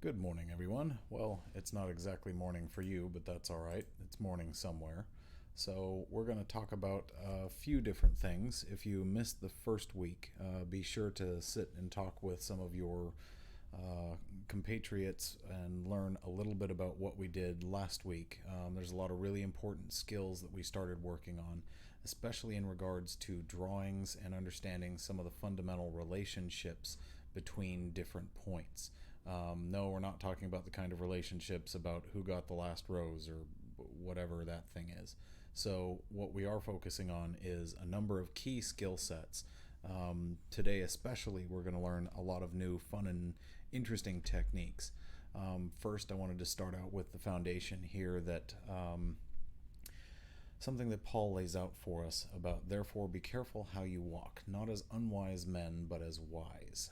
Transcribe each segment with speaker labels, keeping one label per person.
Speaker 1: Good morning, everyone. Well, it's not exactly morning for you, but that's all right. It's morning somewhere. So, we're going to talk about a few different things. If you missed the first week, be sure to sit and talk with some of your uh, compatriots and learn a little bit about what we did last week. There's a lot of really important skills that we started working on, especially in regards to drawings and understanding some of the fundamental relationships between different points. No, we're not talking about the kind of relationships about who got the last rose or whatever that thing is. So, what we are focusing on is a number of key skill sets. Today, especially, we're going to learn a lot of new, fun, and interesting techniques. First, I wanted to start out with the foundation here that something that Paul lays out for us about, therefore, be careful how you walk, not as unwise men, but as wise.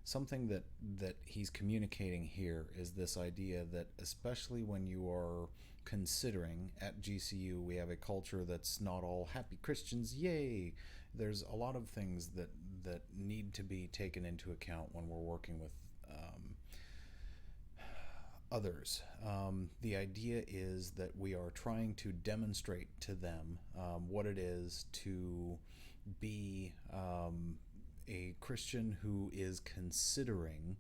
Speaker 1: Something that he's communicating here is this idea that especially when you are considering at GCU, we have a culture that's not all happy Christians, yay. There's a lot of things that need to be taken into account when we're working with others. The idea is that we are trying to demonstrate to them what it is to be a Christian who is considering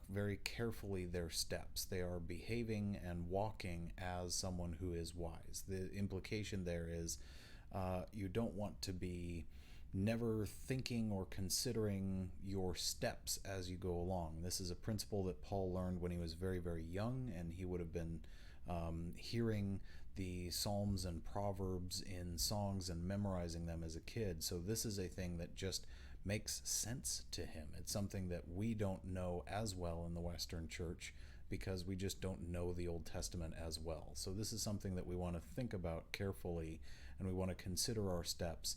Speaker 1: very carefully their steps. They are behaving and walking as someone who is wise. The implication there is you don't want to be never thinking or considering your steps as you go along. This is a principle that Paul learned when he was very, very young, and he would have been hearing the Psalms and Proverbs in songs and memorizing them as a kid. So this is a thing that just makes sense to him. It's something that we don't know as well in the Western Church because we just don't know the Old Testament as well. So this is something that we want to think about carefully, and we want to consider our steps.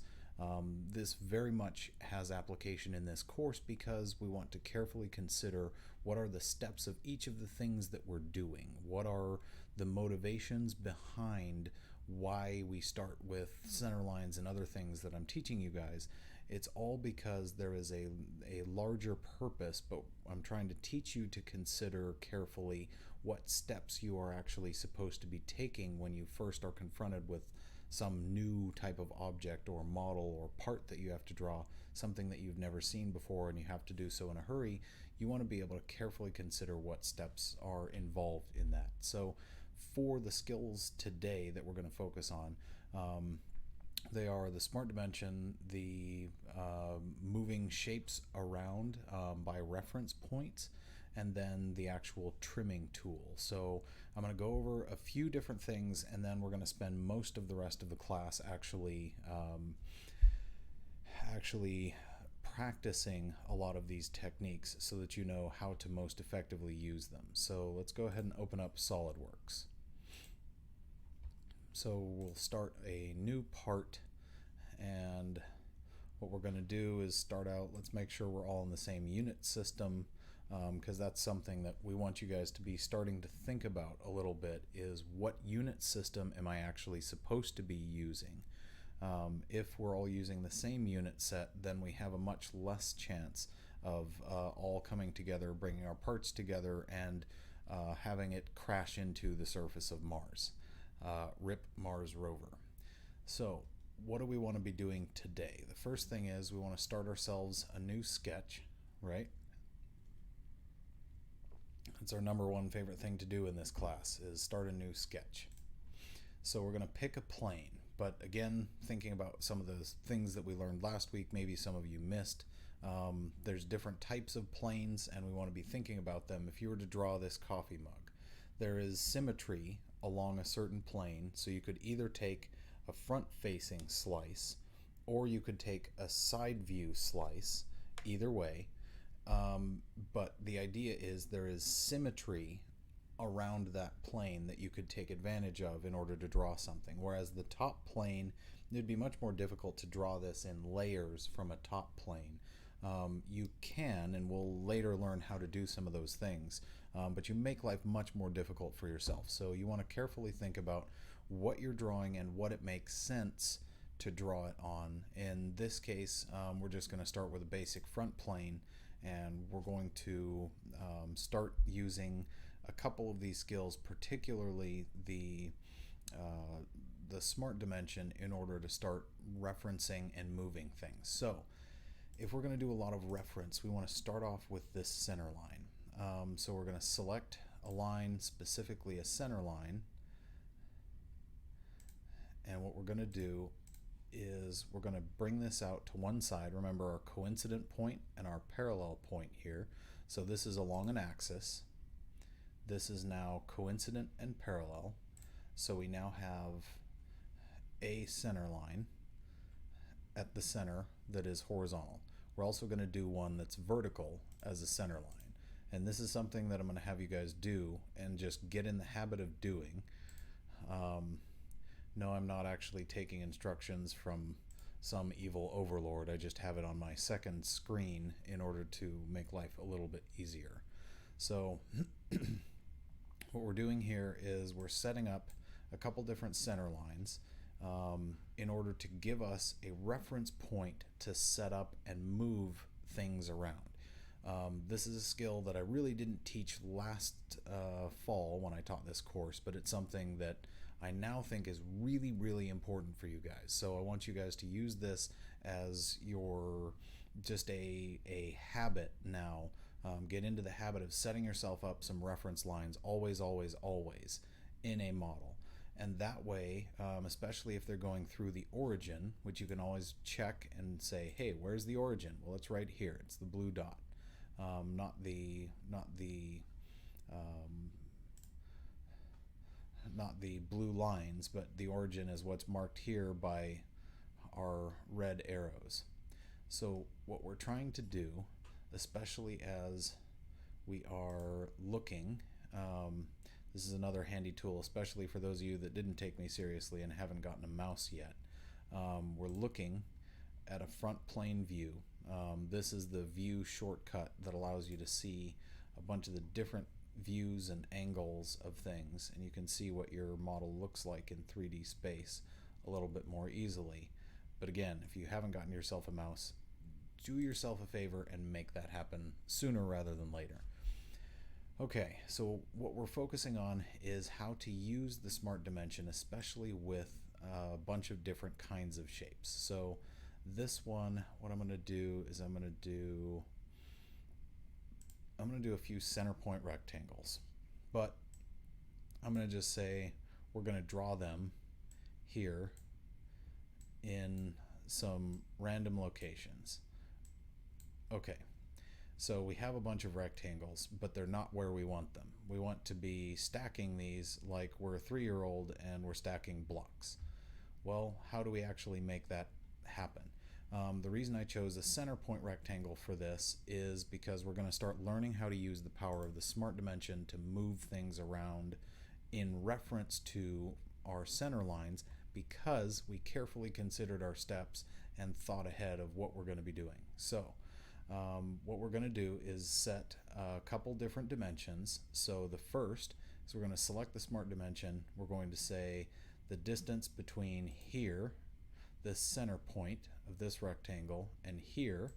Speaker 1: This very much has application in this course because we want to carefully consider what are the steps of each of the things that we're doing. What are the motivations behind why we start with center lines and other things that I'm teaching you guys. It's all because there is a larger purpose, but I'm trying to teach you to consider carefully what steps you are actually supposed to be taking when you first are confronted with some new type of object or model or part that you have to draw, something that you've never seen before and you have to do so in a hurry. You want to be able to carefully consider what steps are involved in that. So for the skills today that we're going to focus on, they are the smart dimension, the moving shapes around by reference points, and then the actual trimming tool. So I'm going to go over a few different things, and then we're going to spend most of the rest of the class actually practicing a lot of these techniques so that you know how to most effectively use them. So let's go ahead and open up SolidWorks. So we'll start a new part, and what we're going to do is start out, let's make sure we're all in the same unit system, because that's something that we want you guys to be starting to think about a little bit, is what unit system am I actually supposed to be using? If we're all using the same unit set, then we have a much less chance of all coming together, bringing our parts together, and having it crash into the surface of Mars. RIP Mars rover. So what do we want to be doing today? The first thing is we want to start ourselves a new sketch, right? It's our number one favorite thing to do in this class, is start a new sketch. So we're going to pick a plane, but again, thinking about some of those things that we learned last week, maybe some of you missed. There's different types of planes, and we want to be thinking about them. If you were to draw this coffee mug, there is symmetry along a certain plane, so you could either take a front-facing slice or you could take a side view slice, either way. But the idea is there is symmetry around that plane that you could take advantage of in order to draw something, whereas the top plane, it'd be much more difficult to draw this in layers from a top plane. You can, and we'll later learn how to do some of those things, but you make life much more difficult for yourself. So you want to carefully think about what you're drawing and what it makes sense to draw it on. In this case, we're just going to start with a basic front plane, and we're going to start using a couple of these skills, particularly the smart dimension, in order to start referencing and moving things. So if we're going to do a lot of reference, we want to start off with this center line. So we're going to select a line, specifically a center line, and what we're going to do is we're going to bring this out to one side. Remember our coincident point and our parallel point here. So this is along an axis. This is now coincident and parallel. So we now have a center line at the center that is horizontal. We're also going to do one that's vertical as a center line. And this is something that I'm going to have you guys do and just get in the habit of doing. No, I'm not actually taking instructions from some evil overlord. I just have it on my second screen in order to make life a little bit easier. So what we're doing here is we're setting up a couple different center lines in order to give us a reference point to set up and move things around. This is a skill that I really didn't teach last fall when I taught this course, but it's something that I now think is really, really important for you guys. So I want you guys to use this as your just a habit now. Get into the habit of setting yourself up some reference lines always, always, always in a model. And that way, especially if they're going through the origin, which you can always check and say, hey, where's the origin? Well, it's right here. It's the blue dot, not the blue lines, but the origin is what's marked here by our red arrows. So what we're trying to do, especially as we are looking, this is another handy tool, especially for those of you that didn't take me seriously and haven't gotten a mouse yet. We're looking at a front plane view. This is the view shortcut that allows you to see a bunch of the different views and angles of things, and you can see what your model looks like in 3D space a little bit more easily. But again, if you haven't gotten yourself a mouse, do yourself a favor and make that happen sooner rather than later. Okay, so what we're focusing on is how to use the smart dimension, especially with a bunch of different kinds of shapes. So this one, what I'm going to do is I'm going to do a few center point rectangles, but I'm going to just say we're going to draw them here in some random locations. Okay, so we have a bunch of rectangles, but they're not where we want them. We want to be stacking these like we're a 3-year-old and we're stacking blocks. Well, how do we actually make that happen? The reason I chose a center point rectangle for this is because we're going to start learning how to use the power of the smart dimension to move things around in reference to our center lines, because we carefully considered our steps and thought ahead of what we're going to be doing. So what we're going to do is set a couple different dimensions. So the first is we're going to select the smart dimension. We're going to say the distance between here, this center point of this rectangle, and here,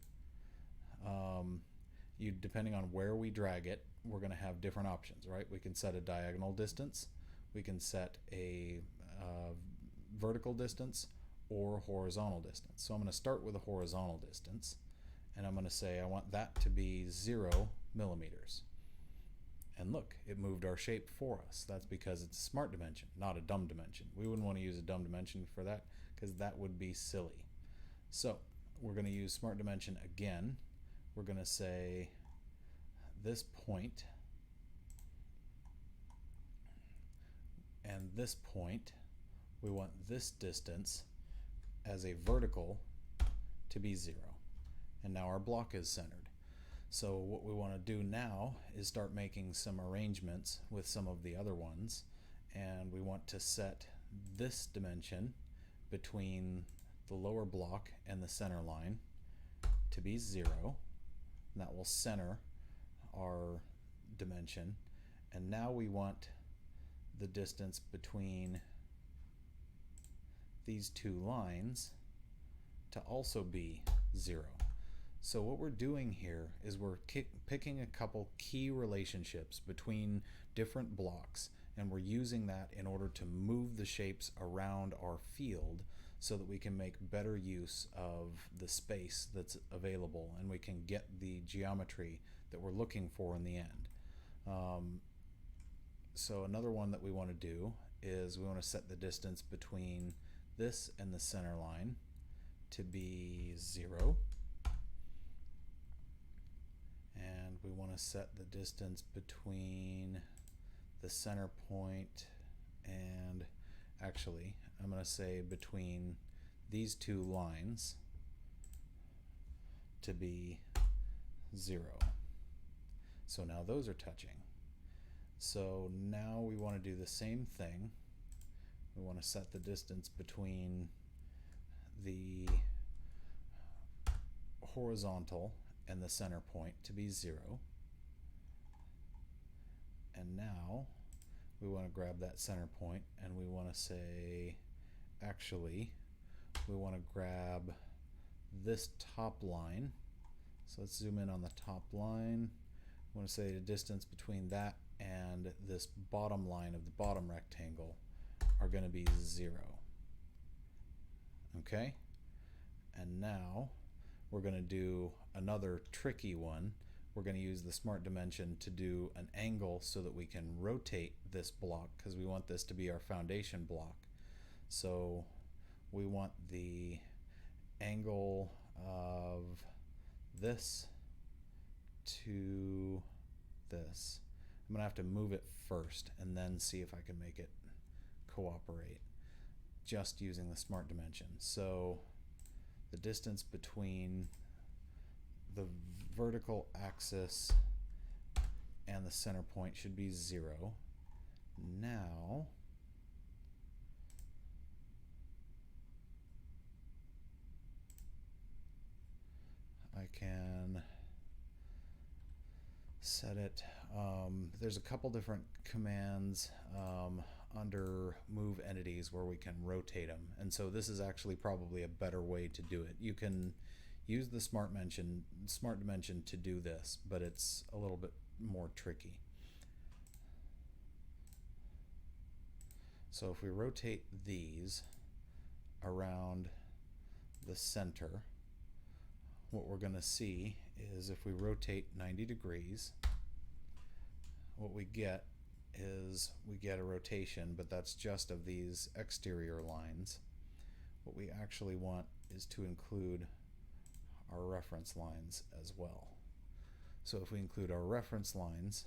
Speaker 1: depending on where we drag it, we're going to have different options, right? We can set a diagonal distance, we can set a vertical distance, or horizontal distance. So I'm going to start with a horizontal distance, and I'm going to say I want that to be 0 millimeters. And look, it moved our shape for us. That's because it's a smart dimension, not a dumb dimension. We wouldn't want to use a dumb dimension for that, because that would be silly. So we're going to use smart dimension again. We're going to say this point and this point, we want this distance as a vertical to be 0. And now our block is centered. So what we want to do now is start making some arrangements with some of the other ones, and we want to set this dimension between the lower block and the center line to be 0, and that will center our dimension. And now we want the distance between these two lines to also be 0. So what we're doing here is we're picking a couple key relationships between different blocks, and we're using that in order to move the shapes around our field so that we can make better use of the space that's available, and we can get the geometry that we're looking for in the end. So another one that we want to do is we want to set the distance between this and the center line to be 0. And we want to set the distance between the center point and, actually, I'm going to say between these two lines to be 0. So now those are touching. So now we want to do the same thing. We want to set the distance between the horizontal and the center point to be 0. And now we want to grab that center point and we want to say, actually, we want to grab this top line. So let's zoom in on the top line. We want to say the distance between that and this bottom line of the bottom rectangle are going to be 0. Okay? And now we're going to do another tricky one. We're going to use the smart dimension to do an angle so that we can rotate this block, because we want this to be our foundation block. So we want the angle of this to this. I'm going to have to move it first and then see if I can make it cooperate just using the smart dimension. So the distance between the vertical axis and the center point should be 0. Now I can set it. There's a couple different commands under move entities where we can rotate them, and so this is actually probably a better way to do it. You can use the smart dimension to do this, but it's a little bit more tricky. So if we rotate these around the center, what we're going to see is if we rotate 90 degrees, what we get is we get a rotation, but that's just of these exterior lines. What we actually want is to include our reference lines as well. So if we include our reference lines,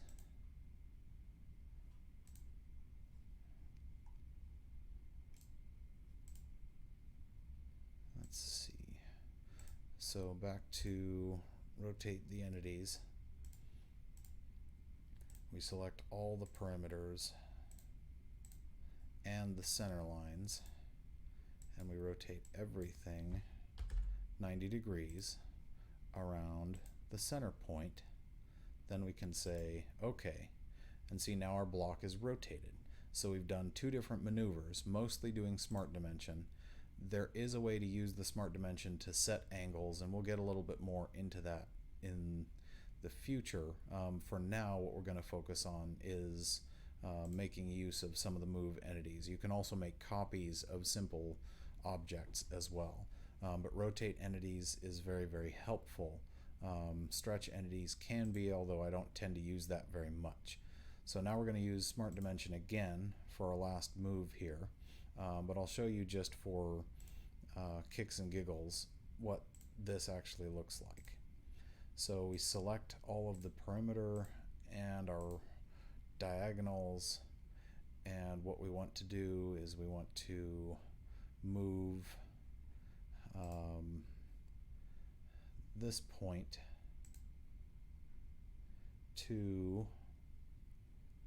Speaker 1: let's see. So back to rotate the entities. We select all the perimeters and the center lines, and we rotate everything 90 degrees around the center point. Then we can say OK, and see now our block is rotated. So we've done two different maneuvers, mostly doing smart dimension. There is a way to use the smart dimension to set angles, and we'll get a little bit more into that in the future. For now, what we're going to focus on is making use of some of the move entities. You can also make copies of simple objects as well. But rotate entities is very, very helpful. Stretch entities can be, although I don't tend to use that very much. So now we're going to use smart dimension again for our last move here. But I'll show you just for kicks and giggles what this actually looks like. So we select all of the perimeter and our diagonals, and what we want to do is we want to move this point to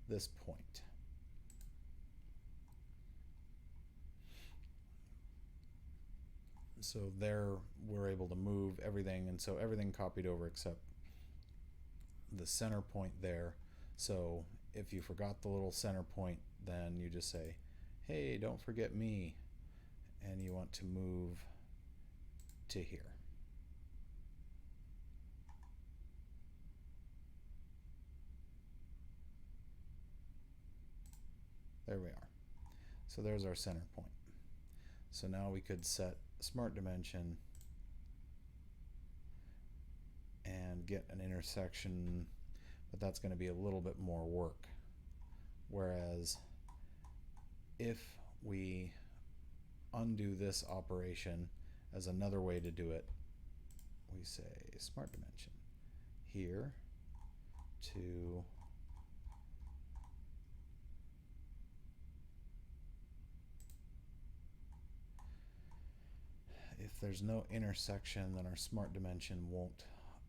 Speaker 1: this point. So there we're able to move everything, and so everything copied over except the center point there. So if you forgot the little center point, then you just say, hey, don't forget me, and you want to move to here. There we are. So there's our center point. So now we could set smart dimension and get an intersection, but that's going to be a little bit more work. Whereas if we undo this operation as another way to do it, we say smart dimension here to if there's no intersection, then our smart dimension won't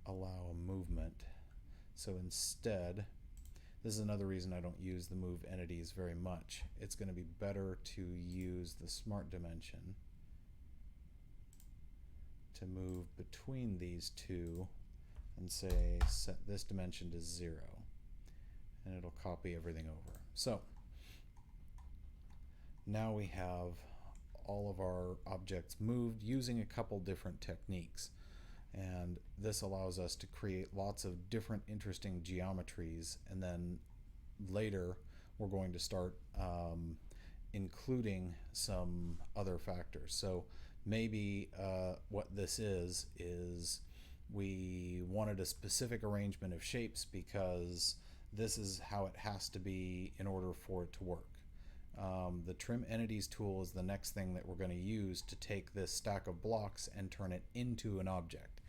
Speaker 1: allow a movement. So instead, this is another reason I don't use the move entities very much. It's going to be better to use the smart dimension to move between these two and say set this dimension to 0, and it'll copy everything over. So now we have all of our objects moved using a couple different techniques, and this allows us to create lots of different interesting geometries, and then later we're going to start including some other factors. So maybe what this is we wanted a specific arrangement of shapes because this is how it has to be in order for it to work. The trim entities tool is the next thing that we're going to use to take this stack of blocks and turn it into an object.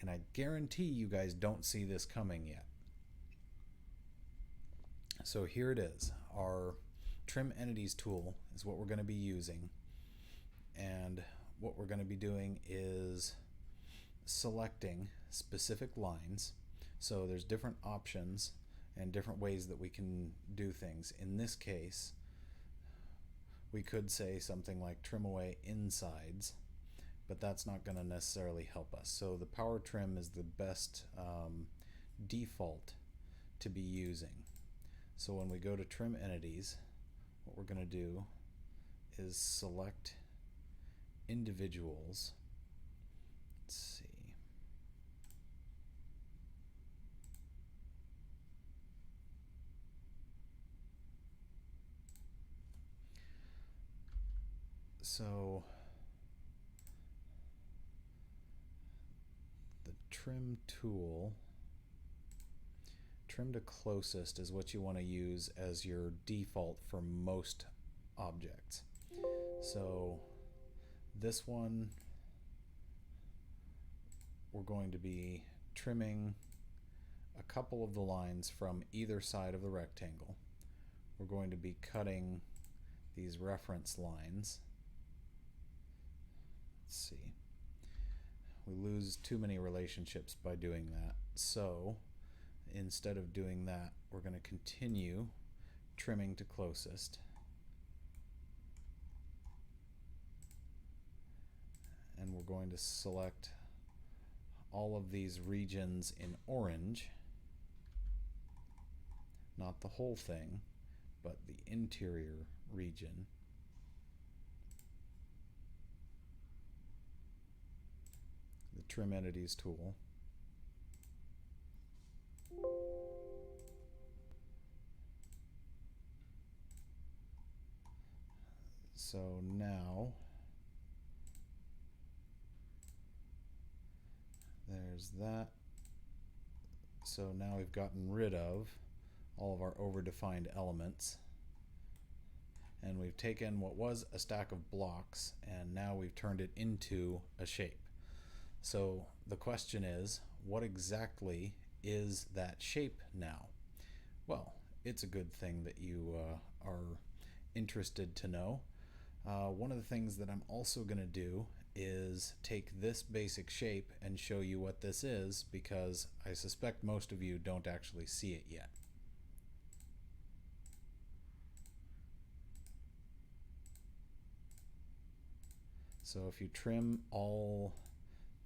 Speaker 1: And I guarantee you guys don't see this coming yet. So here it is. Our trim entities tool is what we're going to be using. And what we're going to be doing is selecting specific lines. So there's different options and different ways that we can do things. In this case, we could say something like trim away insides, but that's not going to necessarily help us. So the power trim is the best default to be using. So when we go to trim entities, what we're going to do is select individuals. Let's see. So the trim tool, trim to closest is what you want to use as your default for most objects. So this one, we're going to be trimming a couple of the lines from either side of the rectangle. We're going to be cutting these reference lines. Let's see. We lose too many relationships by doing that. So instead of doing that, we're going to continue trimming to closest. And we're going to select all of these regions in orange, not the whole thing, but the interior region. The trim entities tool. So now there's that. So now we've gotten rid of all of our overdefined elements, and we've taken what was a stack of blocks and now we've turned it into a shape. So the question is, what exactly is that shape now? Well, it's a good thing that you are interested to know. One of the things that I'm also going to do is take this basic shape and show you what this is, because I suspect most of you don't actually see it yet. So if you trim all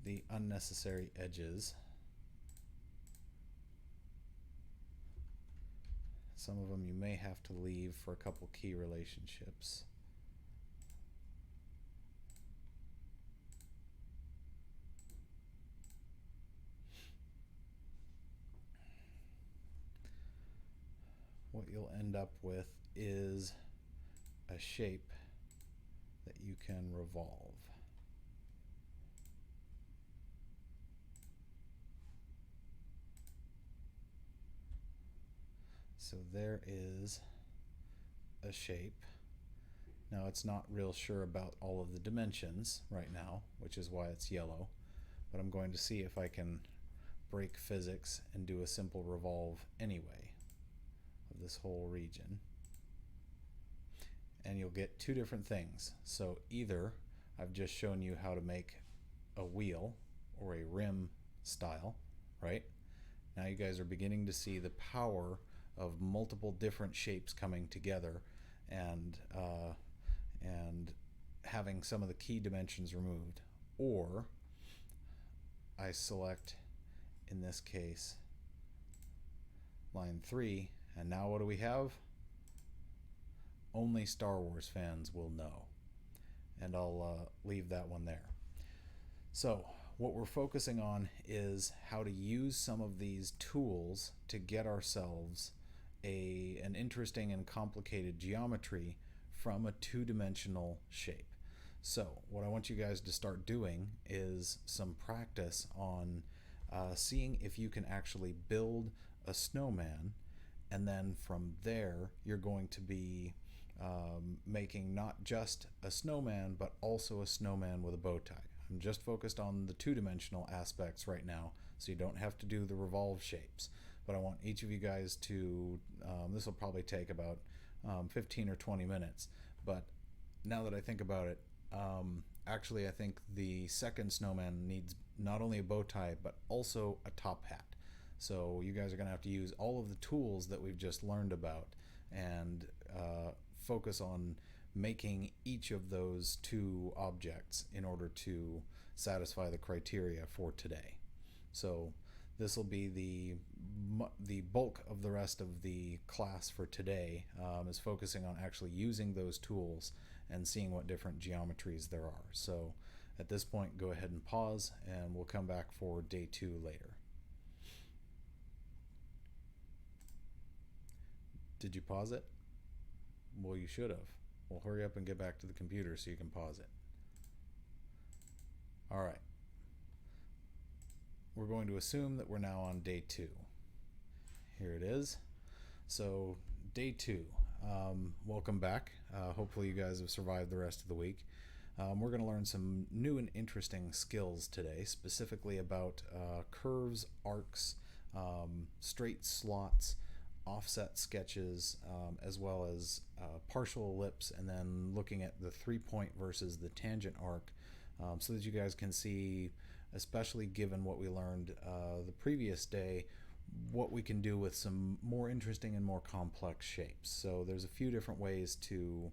Speaker 1: the unnecessary edges, some of them you may have to leave for a couple key relationships. What you'll end up with is a shape that you can revolve. So there is a shape. Now it's not real sure about all of the dimensions right now, which is why it's yellow, but I'm going to see if I can break physics and do a simple revolve anyway of this whole region. And you'll get two different things. So either I've just shown you how to make a wheel or a rim style, right? Now you guys are beginning to see the power of multiple different shapes coming together and having some of the key dimensions removed. Or I select, in this case, line 3, and now what do we have? Only Star Wars fans will know. And I'll leave that one there. So what we're focusing on is how to use some of these tools to get ourselves an interesting and complicated geometry from a two-dimensional shape. So what I want you guys to start doing is some practice on seeing if you can actually build a snowman, and then from there you're going to be making not just a snowman but also a snowman with a bow tie. I'm just focused on the two-dimensional aspects right now, so you don't have to do the revolve shapes, but I want each of you guys to this will probably take about 15 or 20 minutes, but now that I think about it, actually I think the second snowman needs not only a bow tie but also a top hat. So you guys are going to have to use all of the tools that we've just learned about and focus on making each of those two objects in order to satisfy the criteria for today. So this will be the bulk of the rest of the class for today, is focusing on actually using those tools and seeing what different geometries there are. So at this point, go ahead and pause, and we'll come back for day 2 later. Did you pause it? Well, you should have. Well, hurry up and get back to the computer so you can pause it. All right. We're going to assume that we're now on day 2. Here it is. So day 2. Welcome back. Hopefully you guys have survived the rest of the week. We're going to learn some new and interesting skills today, specifically about curves, arcs, straight slots, offset sketches, as well as partial ellipse, and then looking at the 3-point versus the tangent arc, so that you guys can see, especially given what we learned the previous day, what we can do with some more interesting and more complex shapes. So there's a few different ways to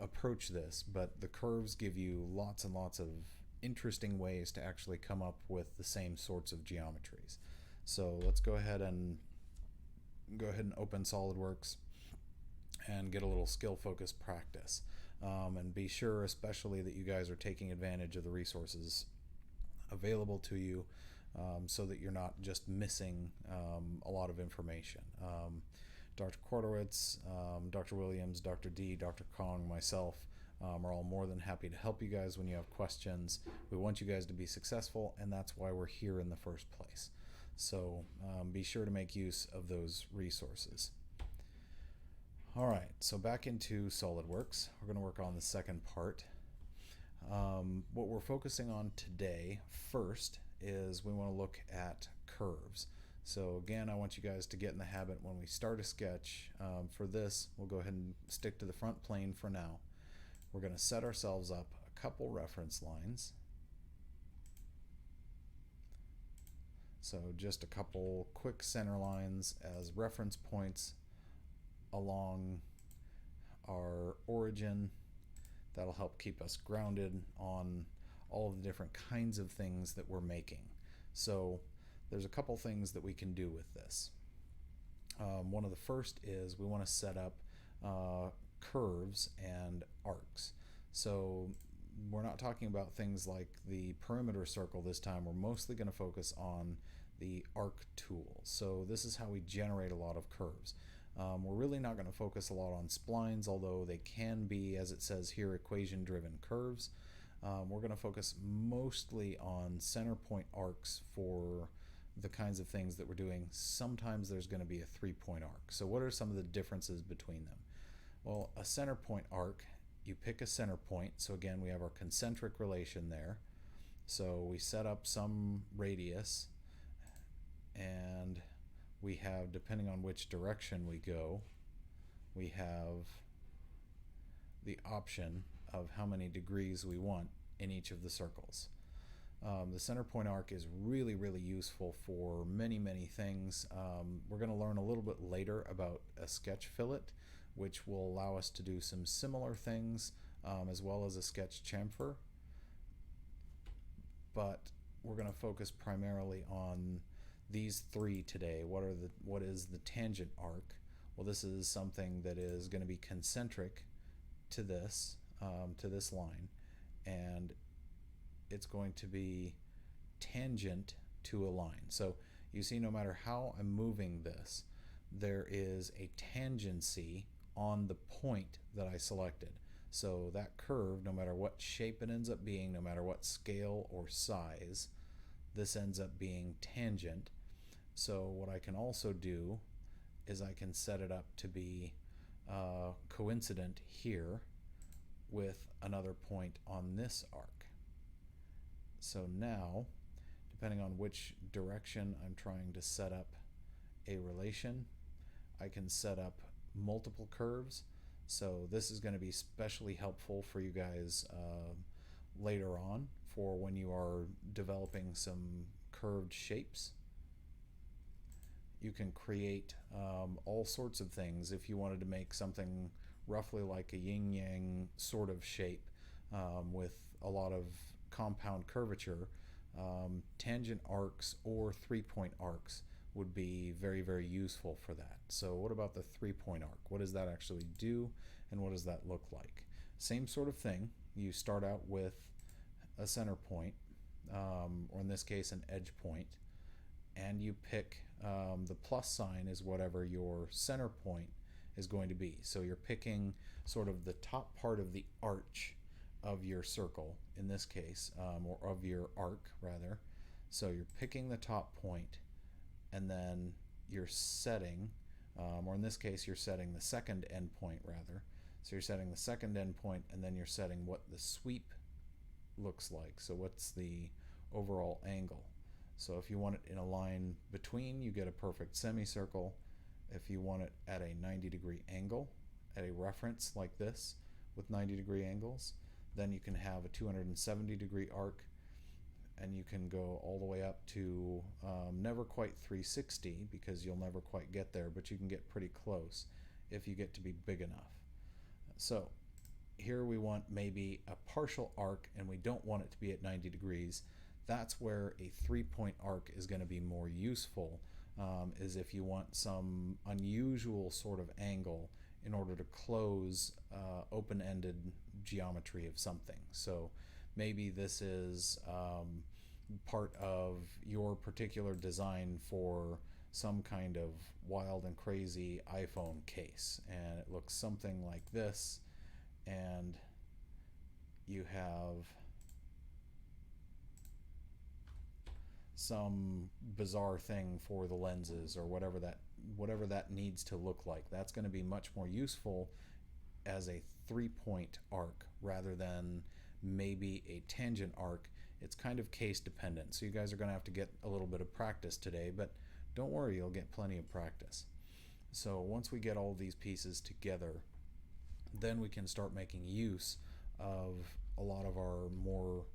Speaker 1: approach this, but the curves give you lots and lots of interesting ways to actually come up with the same sorts of geometries. So let's go ahead and open SolidWorks and get a little skill focused practice, and be sure especially that you guys are taking advantage of the resources available to you, so that you're not just missing a lot of information. Dr. Kortowitz, Dr. Williams, Dr. D, Dr. Kong, myself are all more than happy to help you guys when you have questions. We want you guys to be successful, and that's why we're here in the first place. So be sure to make use of those resources. All right, so back into SolidWorks. We're going to work on the second part. What we're focusing on today first is we want to look at curves. So again, I want you guys to get in the habit when we start a sketch. For this, we'll go ahead and stick to the front plane for now. We're going to set ourselves up a couple reference lines. So just a couple quick center lines as reference points along our origin. That'll help keep us grounded on all of the different kinds of things that we're making. So there's a couple things that we can do with this. One of the first is we want to set up curves and arcs. So we're not talking about things like the perimeter circle this time. We're mostly going to focus on the arc tool. So this is how we generate a lot of curves. We're really not going to focus a lot on splines, although they can be, as it says here, equation-driven curves. We're going to focus mostly on center point arcs for the kinds of things that we're doing. Sometimes there's going to be a 3-point arc. So what are some of the differences between them? Well, a center point arc, you pick a center point. So again, we have our concentric relation there. So we set up some radius, and we have, depending on which direction we go, we have the option of how many degrees we want in each of the circles. The center point arc is really, really useful for many, many things. We're going to learn a little bit later about a sketch fillet, which will allow us to do some similar things, as well as a sketch chamfer. But we're going to focus primarily on these three today. What is the tangent arc? Well, this is something that is going to be concentric to this line, and it's going to be tangent to a line. So you see, no matter how I'm moving this, there is a tangency on the point that I selected. So that curve, no matter what shape it ends up being, no matter what scale or size, this ends up being tangent. So what I can also do is I can set it up to be coincident here with another point on this arc. So now, depending on which direction I'm trying to set up a relation, I can set up multiple curves. So this is going to be especially helpful for you guys later on for when you are developing some curved shapes. You can create all sorts of things. If you wanted to make something roughly like a yin-yang sort of shape with a lot of compound curvature, tangent arcs or 3-point arcs would be very, very useful for that. So what about the 3-point arc? What does that actually do, and what does that look like? Same sort of thing. You start out with a center point, or in this case an edge point, and you pick the plus sign is whatever your center point is going to be. So you're picking sort of the top part of the arch of your circle, in this case, or of your arc rather. So you're picking the top point, and then you're setting, or in this case you're setting the second end point rather. So you're setting the second end point, and then you're setting what the sweep looks like. So what's the overall angle? So if you want it in a line between, you get a perfect semicircle. If you want it at a 90-degree angle, at a reference like this with 90-degree angles, then you can have a 270-degree arc, and you can go all the way up to never quite 360, because you'll never quite get there, but you can get pretty close if you get to be big enough. So here we want maybe a partial arc, and we don't want it to be at 90 degrees. That's where a 3-point arc is going to be more useful, is if you want some unusual sort of angle in order to close open-ended geometry of something. So maybe this is part of your particular design for some kind of wild and crazy iPhone case, and it looks something like this, and you have some bizarre thing for the lenses or whatever that needs to look like. That's going to be much more useful as a 3-point arc rather than maybe a tangent arc. It's kind of case dependent, so you guys are going to have to get a little bit of practice today, but don't worry, you'll get plenty of practice. So once we get all these pieces together, then we can start making use of a lot of our more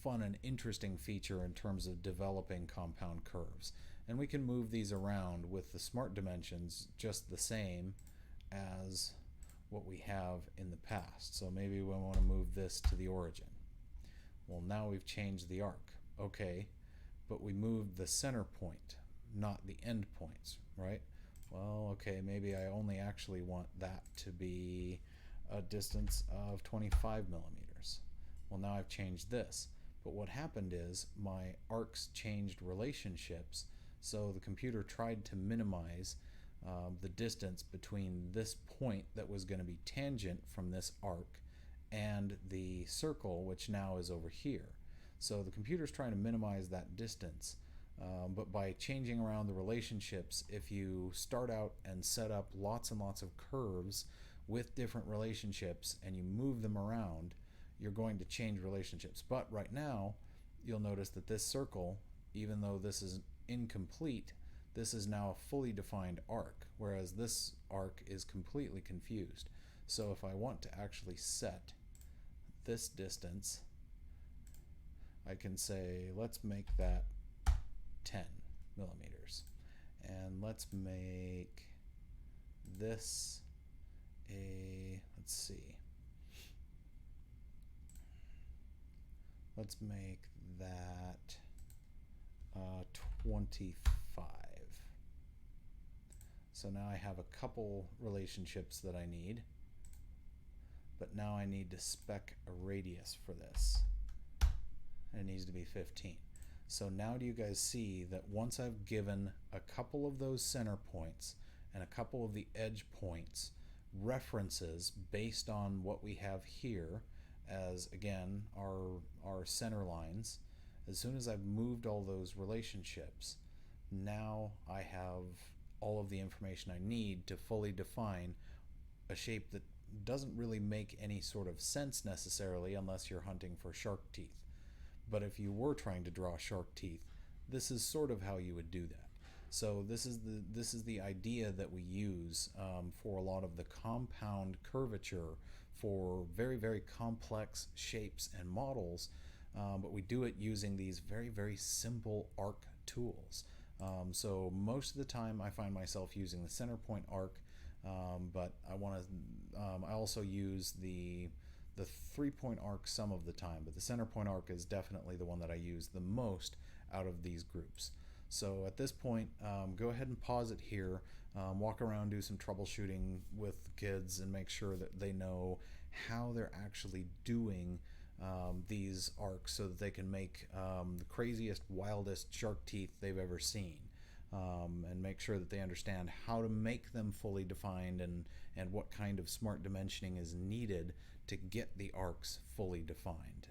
Speaker 1: fun and interesting feature in terms of developing compound curves. And we can move these around with the smart dimensions just the same as what we have in the past. So maybe we want to move this to the origin. Well, now we've changed the arc. Okay, but we moved the center point, not the end points, right? Well, okay, maybe I only actually want that to be a distance of 25 millimeters. Well, now I've changed this. But what happened is my arcs changed relationships, so the computer tried to minimize the distance between this point that was going to be tangent from this arc and the circle, which now is over here. So the computer's trying to minimize that distance, but by changing around the relationships, if you start out and set up lots and lots of curves with different relationships and you move them around, you're going to change relationships. But right now, you'll notice that this circle, even though this is incomplete, this is now a fully defined arc, whereas this arc is completely confused. So if I want to actually set this distance, I can say, let's make that 10 millimeters. And let's make this let's make that 25. So now I have a couple relationships that I need, but now I need to spec a radius for this. And it needs to be 15. So now do you guys see that once I've given a couple of those center points and a couple of the edge points references based on what we have here as, again, our center lines, as soon as I've moved all those relationships, now I have all of the information I need to fully define a shape that doesn't really make any sort of sense necessarily unless you're hunting for shark teeth. But if you were trying to draw shark teeth, this is sort of how you would do that. So this is the idea that we use for a lot of the compound curvature for very, very complex shapes and models, but we do it using these very, very simple arc tools. So most of the time I find myself using the center point arc, but I also use the 3-point arc some of the time, but the center point arc is definitely the one that I use the most out of these groups. So at this point, go ahead and pause it here, walk around, do some troubleshooting with kids and make sure that they know how they're actually doing these arcs so that they can make the craziest, wildest shark teeth they've ever seen. And make sure that they understand how to make them fully defined and what kind of smart dimensioning is needed to get the arcs fully defined,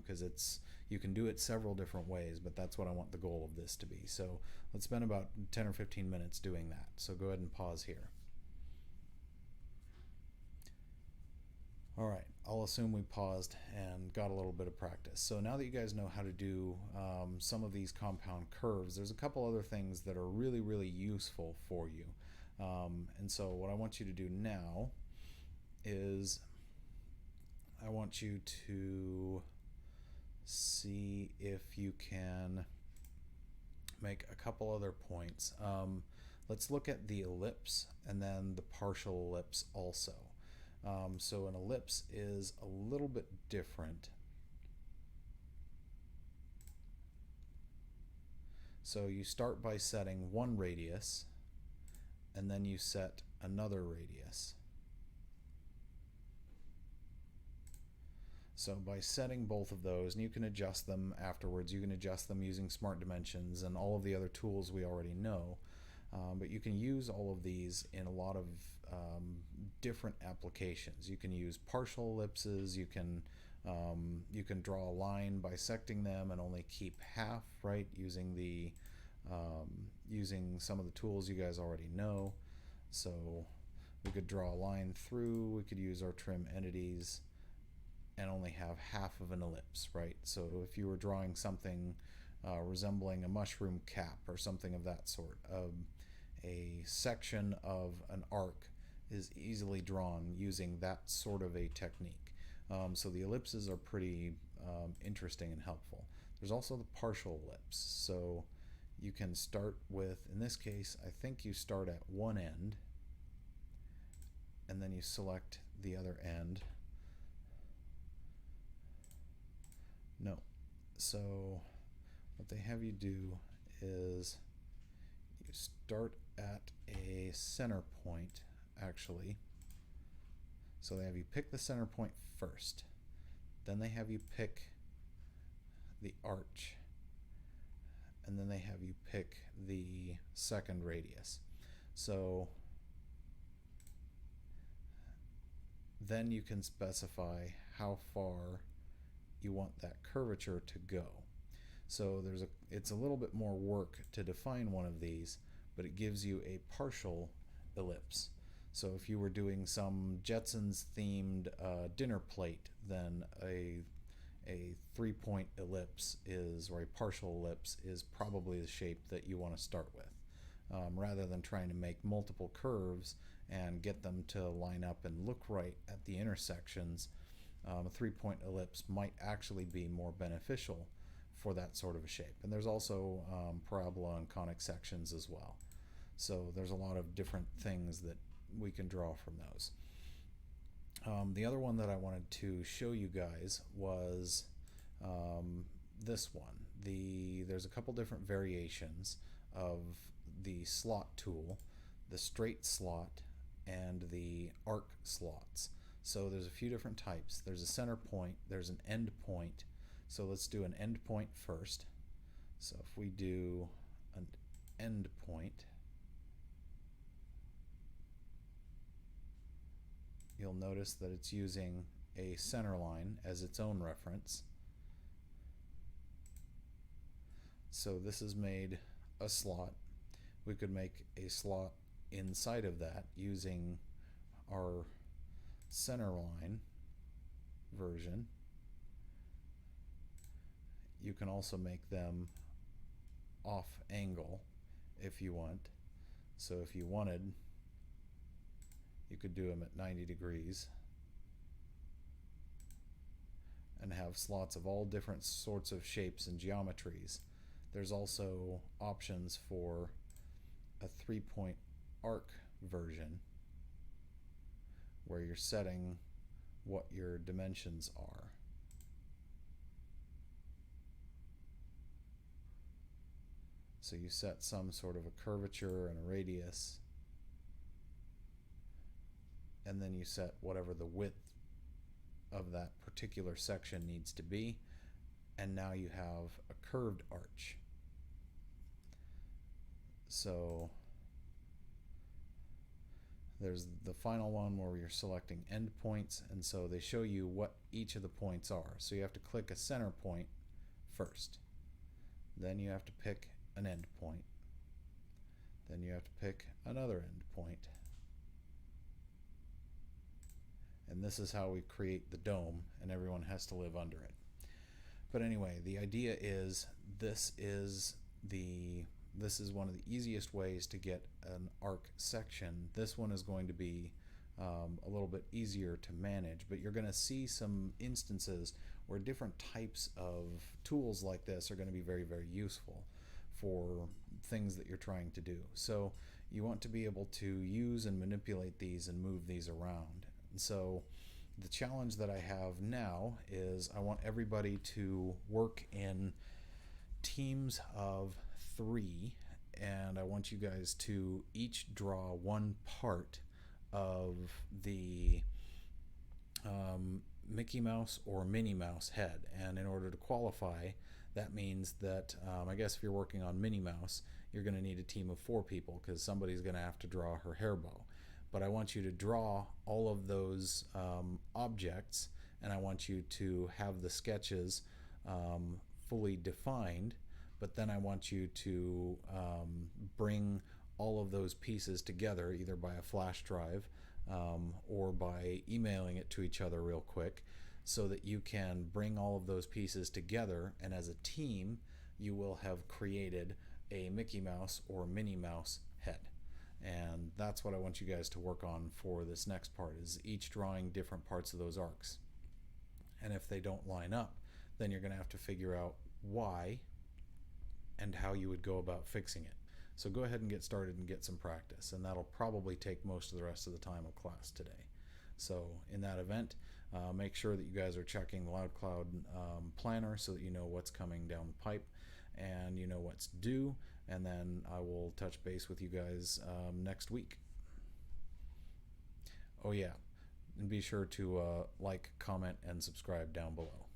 Speaker 1: because you can do it several different ways, but that's what I want the goal of this to be. So let's spend about 10 or 15 minutes doing that. So go ahead and pause here. All right, I'll assume we paused and got a little bit of practice. So now that you guys know how to do some of these compound curves, there's a couple other things that are really, really useful for you. And so what I want you to do now is I want you to see if you can make a couple other points. Let's look at the ellipse and then the partial ellipse also. So an ellipse is a little bit different. So you start by setting one radius and then you set another radius. So by setting both of those, and you can adjust them afterwards, you can adjust them using smart dimensions and all of the other tools we already know, but you can use all of these in a lot of different applications. You can use partial ellipses, you can draw a line bisecting them and only keep half, right, using some of the tools you guys already know. So we could draw a line through, we could use our trim entities and only have half of an ellipse, right? So if you were drawing something resembling a mushroom cap or something of that sort, a section of an arc is easily drawn using that sort of a technique. So the ellipses are pretty interesting and helpful. There's also the partial ellipse. So you can start with, in this case, I think you start at one end and then you select the other end. No. So what they have you do is you start at a center point, actually. So they have you pick the center point first. Then they have you pick the arch. And then they have you pick the second radius. So then you can specify how far you want that curvature to go. So it's a little bit more work to define one of these, but it gives you a partial ellipse. So if you were doing some Jetsons themed dinner plate, then a 3-point ellipse or a partial ellipse is probably the shape that you want to start with. Rather than trying to make multiple curves and get them to line up and look right at the intersections, a 3-point ellipse might actually be more beneficial for that sort of a shape. And there's also parabola and conic sections as well. So there's a lot of different things that we can draw from those. The other one that I wanted to show you guys was this one. There's a couple different variations of the slot tool, the straight slot and the arc slots. So there's a few different types. There's a center point, there's an end point. So let's do an end point first. So if we do an end point, you'll notice that it's using a center line as its own reference. So this has made a slot. We could make a slot inside of that using our center line version. You can also make them off angle if you want. So if you wanted, you could do them at 90 degrees and have slots of all different sorts of shapes and geometries. There's also options for a 3-point arc version where you're setting what your dimensions are. So you set some sort of a curvature and a radius, and then you set whatever the width of that particular section needs to be, and now you have a curved arch. So there's the final one where you're selecting endpoints, and so they show you what each of the points are. So you have to click a center point first. Then you have to pick an endpoint. Then you have to pick another endpoint. And this is how we create the dome, and everyone has to live under it. But anyway, the idea is this is one of the easiest ways to get an arc section. This one is going to be a little bit easier to manage, but you're going to see some instances where different types of tools like this are going to be very, very useful for things that you're trying to do. So you want to be able to use and manipulate these and move these around. And so the challenge that I have now is I want everybody to work in teams of 3, and I want you guys to each draw one part of the Mickey Mouse or Minnie Mouse head. And in order to qualify, that means that I guess if you're working on Minnie Mouse, you're going to need a team of 4 people because somebody's going to have to draw her hair bow. But I want you to draw all of those objects, and I want you to have the sketches fully defined, but then I want you to bring all of those pieces together either by a flash drive or by emailing it to each other real quick so that you can bring all of those pieces together, and as a team you will have created a Mickey Mouse or Minnie Mouse head. And that's what I want you guys to work on for this next part, is each drawing different parts of those arcs. And if they don't line up, then you're going to have to figure out why and how you would go about fixing it. So go ahead and get started and get some practice, and that'll probably take most of the rest of the time of class today. So in that event, make sure that you guys are checking the LoudCloud planner so that you know what's coming down the pipe and you know what's due, and then I will touch base with you guys next week. Oh yeah, and be sure to like, comment, and subscribe down below.